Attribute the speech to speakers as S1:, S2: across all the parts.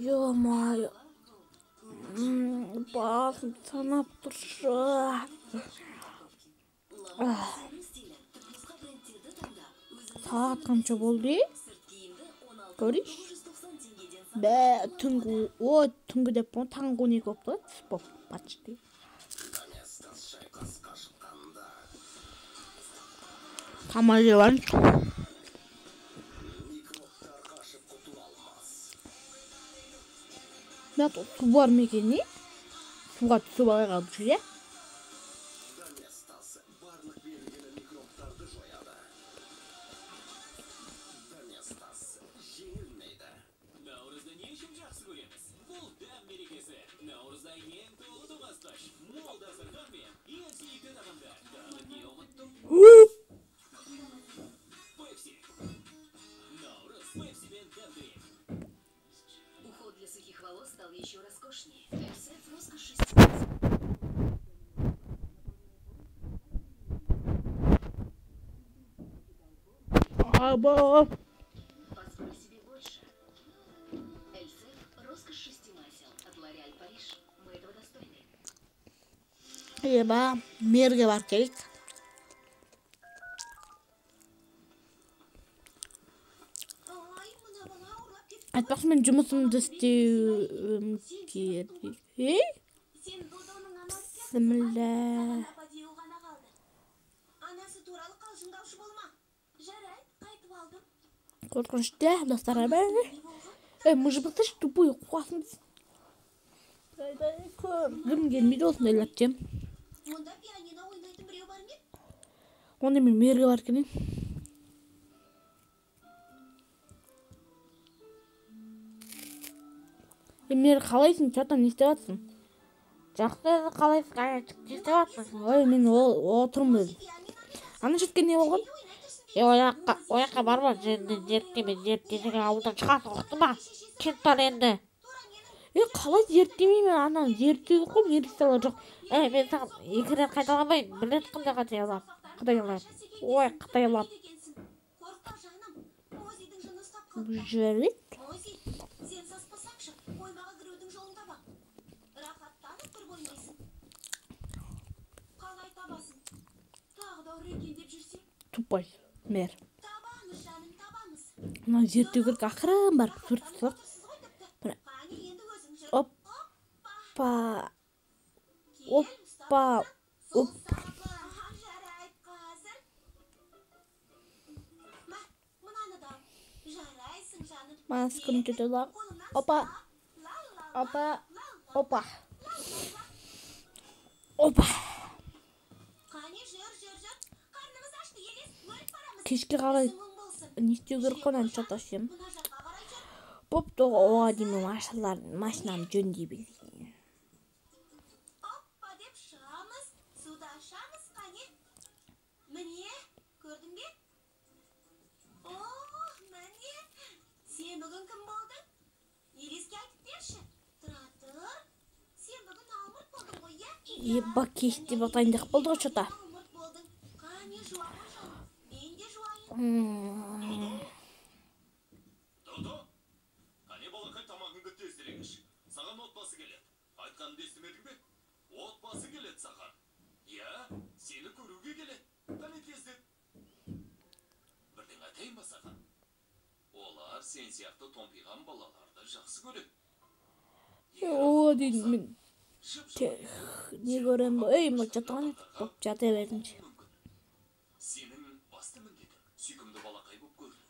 S1: Ё-моё. Басым санап тұршы. Saat қанша болды? Көріш? Түнгі деп бұл таңғы 12 болды. Споп, почти. Тамақ жеван. Мен су бар ма екен, не? Суға түсіп алайға düşüre.
S2: Уход для сухих волос стал еще роскошнее. Эльсеф роскошь.
S1: Aba.
S2: Позволь себе больше. Эльсеф роскошь 6 масел от L'Oréal Париж. Мы этого достойны.
S1: Eba, merge var gerek. Айтпақшы мен жұмысымды істеуім керек. Бісміллә. Қорқынышты, достар бәрі. Может быть, ты тупой, қуасың. Кім келмейді осындай ләттем. Онда мен мерге бар келейін. Мер қалайсың, что-то не істеп жатсың? Жақсы қалайсың, не істеп жатсың? Ой, мен отырмын өзім. Ана шетке не болған? Ояққа барма, зерттеме, ауылдан шығасың, ұқты ма? Кет бар енді. Қалай зерттемеймін, ана зерттеуді қой, мерістелер жоқ. Мен саған екі рет қайталамайын, бір рет қандай қытайлап. Ой, қытайлап. Жібермейді. Тупой, мер. Мына зерттеу керек, ақырын бар, сүртсіп. Оппа. Оппа. Оппа. Маскым түтілі. Опа. Опа. Опа. Опа. Кешке қарай не істеу керек қой, әнші аташым. Попты оға деймін машинаны жөндей берейін.
S2: Міне, көрдің бе? Міне, сен бүгін кім болдың? Елеске айтып берші. Тұра тұр. Сен бүгін алмұрт болдың ғой, я?
S1: Еба кеште батайындық болды ғой что-то.
S3: Додо, қане балақай тамағыңды тездіреңіз. Саған отбасы келеді. Айтқанымды естімедің бе? Отбасы келеді саған. Сені көруге келеді. Қане тездет. Бірден айтайын ба саған? Олар сен сияқты томпиған балаларды жақсы көреді.
S1: О, дейін мен не көрем ба? Ей, жатқан еді. Жата бердіңші.
S3: Сенің басты міндетің сүйкімді балақай боп көрді.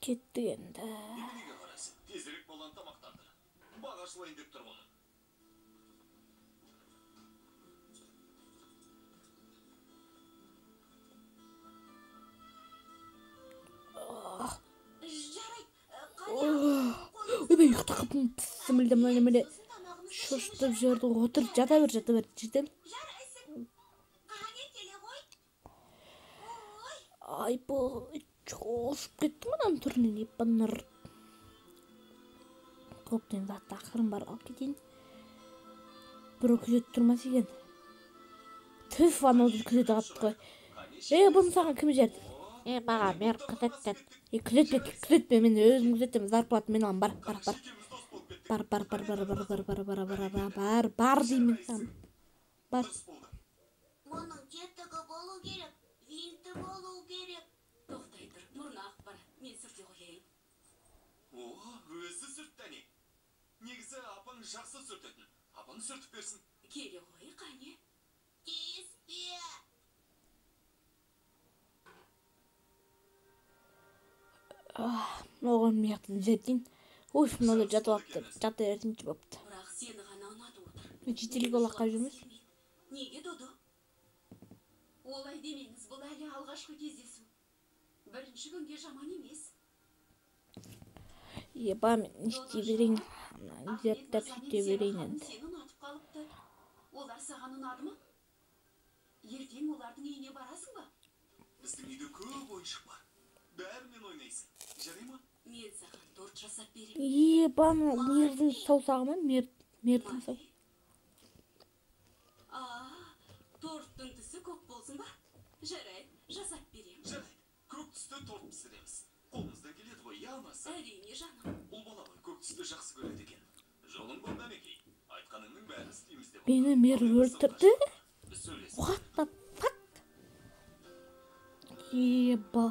S1: Кеттік енді.
S3: Неге қарайсың? Тезірек баланы тамақтандыр. Бағашылайын деп тұр оны.
S1: Ойбай, ұйықта қыпым сімілді мәлемелі шошытып жерді отыр. Жата бер. Ай, бұл жосып кетті мұнан түрінен еппаныр. Топтен затты ақырын бар алып кетейін. Бір күзет тұрмас екен. Түф, анауды күзет ағатты қой. Бұны саған кім жерді? Баға, мен күзеттен. Күзетпе, мен өзім күзеттім, зарплата мен алам, бар деймін саған. Бар.
S2: Мұның теттігі болу керек, винті болу керек.
S4: Тоқтай тұр, мұрны ақ бар. Мен сүрте қояйын.
S3: Өзі сүрттәне. Негізі апаң жақсы сүртетін. Апаң сүртіп берсін.
S4: Келе қой, қане?
S2: Тиіспе.
S1: Оған мияқтын зеттен. Мынада жата ертінші бапты.
S4: Бірақ сені ғана ұнатып отыр.
S1: Жетелік олаққа жүрміз.
S4: Неге Додо? Олай демеңіз, бұл әлі алғашқы кездесу. Бірінші күнге жаман емес.
S1: Ба, мен істей берейін. Зерттеп сөйте берейін енді.
S4: Сені ұнатып қалыпты. Олар саған ұнады ма? Ертең олардың үйіне барасың ба?
S3: Біздің үйде көп ойыншық бар. Бәрімен ойнайсың. Жарай ма?
S4: Мен саған торт жасап берейін.
S1: Ба, мердің саусағы ма? Мердің сау.
S4: Торттың түсі көк болсын ба? Жарай, жасап берейін.
S3: Жарайды. Көк түсті торт пісіреміз. Қолымыздан келеді ғой, ямасы.
S4: Әрине жаным.
S3: Ұл бала ғой, көк түсті жақсы көреді екен. Жолың бол Дәмекей. Айтқаныңның бәрін істейміз деп.
S1: Мені мер өлтірді?
S3: Біз сөйлесіп.
S1: What the fuck? Ба.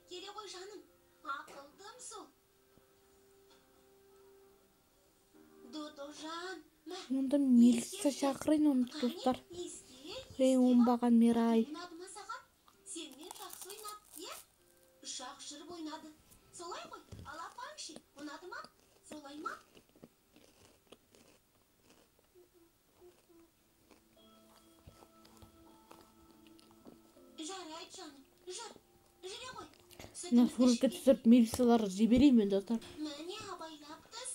S2: Келе ғой жаным. Ақылдым сол. Додожан,
S1: Онда милиция шақырайын оны достар. Оңбаған мерай.
S2: ұнады ма саған? Сенмен жақсы ойнады, е? Ұшақ ұшырып ойнады. Солай ғой, ал апаң ше, ұнады ма? Солай ма? Жарайды жаным, жүре ғой.
S1: Суретке түсіріп милициялар жіберейін мен достар.
S2: Міне абайлап түс.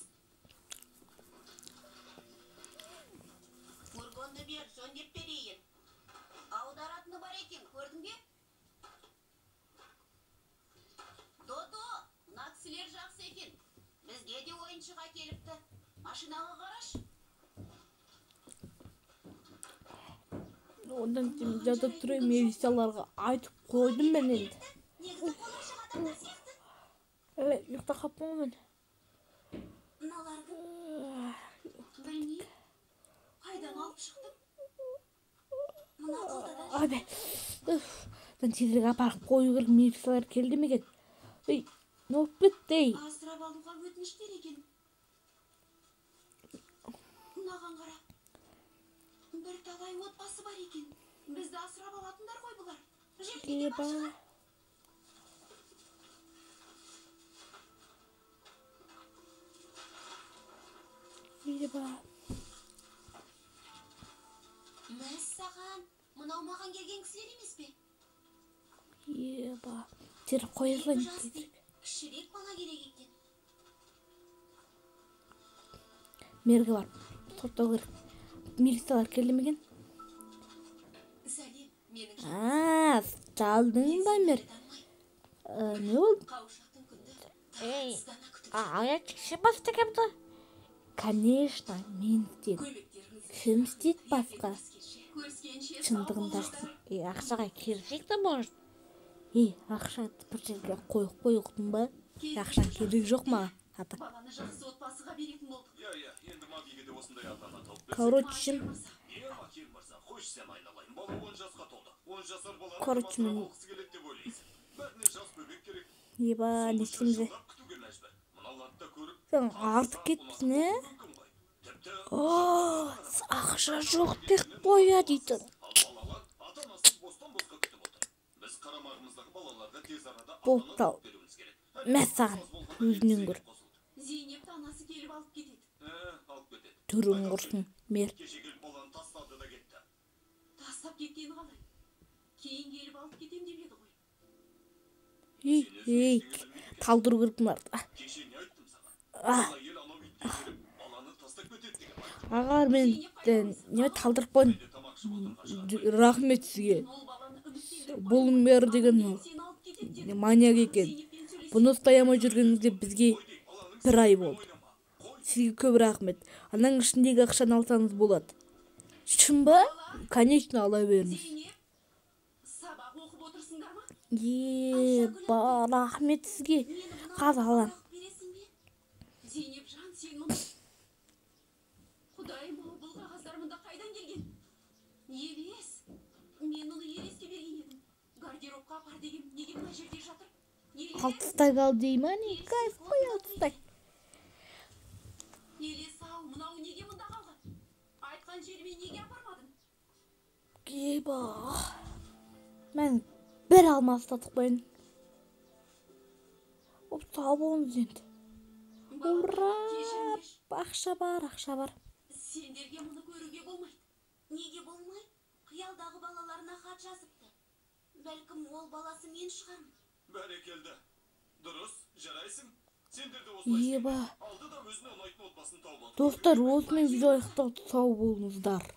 S2: Фургонды бер, жөндеп берейін. Аударатыны бар екен, көрдің бе? Додо, мына кісілер жақсы екен. Бізге де ойыншыға келіпті. Машинаға қараш.
S1: Одан кейін жатып тұрай милицияларға айтып қойдым мен енді.
S2: Негізі қолашық адамдар сияқты.
S1: Ұйықта қаппын мен.
S2: Мыналарды білмеймін. Қайдан алып шықтым? Мына қалтада
S1: Абе. Мен тезірек апарып қою керек, милициялар келді ме екен? Не болып кетті?
S2: асырап алуға өтініштер екен. Мынаған қара. Бір талай отбасы бар екен. Бізді асырап алатындар ғой бұлар. Желкеге
S1: Ба.
S2: баршы.
S1: Ба.
S2: Мәссаған, мынау маған келген кісілер емес пе?
S1: Ба. Тер қойылын.
S2: Жас дейді, кішірек бала керек екен.
S1: Мерге бар. Соттау керек. Милициялар келді ме екен?
S2: Сәлем, менің
S1: Чалдың ба мер? Не болды?
S2: қауышақтың күнді
S1: Ей,
S2: тағатсыздана күтіп.
S1: аяқ кіші басты кепті? Конечно, мен істедім.
S4: Көйлектеріңізді
S1: Кім істейді басқа?
S4: көріскенше
S1: Шындығында ақшаға керек те может. Ақшаны бір жерге қойықтың ба? Ақшаң керек жоқ ма?
S4: баланы жақсы отбасыға беретін болдық.
S3: Енді Магиге де осындай ата-ана тауып берсек.
S1: Короче,
S3: Не, Макин мырза, қойшы сен айналайын. Бала 10 жасқа толды. 10 жасар баланы
S1: Короче,
S3: басына болғысы келеді деп ойлайсың. Бәріне жас бөбек керек.
S1: Еба, не істейміз?
S3: Жылдап күтуге мәжбүр. Мыналарды да көріп,
S1: Сен артық кеттің,
S3: мүмкін ғой. Тіпті
S1: Ақша жоқ деп қоя дейтін.
S3: ал балалар ата-анасыз бостан-босқа күтіп отыр. Біз қарамағымыздағы балаларды тез арада
S1: Болды,
S3: ата-ана тауып беруіміз керек.
S1: Мә саған, өзінен көр.
S4: Зейнепті анасы келіп алып кетеді.
S3: Алып кетеді.
S1: Түрің құрсын, мер.
S3: Кеше келіп баланы тастады да кетті.
S4: Тастап кеткені қалай? Кейін келіп алып кетем деп еді ғой.
S1: Талдыру керек бұларды.
S3: Кеше не айттым саған? Ана ел анау итке келіп баланы тастап кетеді деген айттым.
S1: Ағар мен не талдырып қойын.
S3: Тамақ ішіп отырған
S1: Рахмет сізге.
S4: Ол баланы үміттеніп
S1: Бұл мер деген
S4: сені алып кетеді деді.
S1: маньяк екен.
S4: Зейнеппен сөйлесіп
S1: Бұны ұстай алмай жүргеніңізде бізге бір ай болды. Сізге көп рахмет. Ананың ішіндегі ақшаны алсаңыз болады. Шын ба? Конечно, ала беріңіз.
S4: Зейнеп, сабақ оқып отырсыңдар ма?
S1: Рахмет сізге. Қазір алам.
S2: бересің бе?
S4: Зейнеп жан, сен мұны... Құдайым-ау, бұл қағаздар мұнда қайдан келген? Елес, мен оны Елеске берген едім. Гардеробқа апар дегем, неге мына жерде жатыр? Елес,
S1: Алтыстай қал дей ма не? Кайф қой алтыстай.
S4: Елес-ау, мынау неге мұнда қалған? Айтқан жеріме неге апармадың?
S1: Мен бір алма ұстатып қойын. Сау болыңыз енді. Ура!
S4: Кешіріңдерші.
S1: Ақша бар.
S4: Сендерге мұны көруге болмайды.
S2: Неге болмай? Қиялдағы балаларына хат жазыпты. Бәлкім ол баласы мен шығармын.
S3: Бәрекелді. Дұрыс, жарайсың. Сендер де осылай істеңдер. Алдыдан өзіне ұнайтын отбасын тауып ал.
S1: Достар, осымен видео аяқталды. Сау болыңыздар.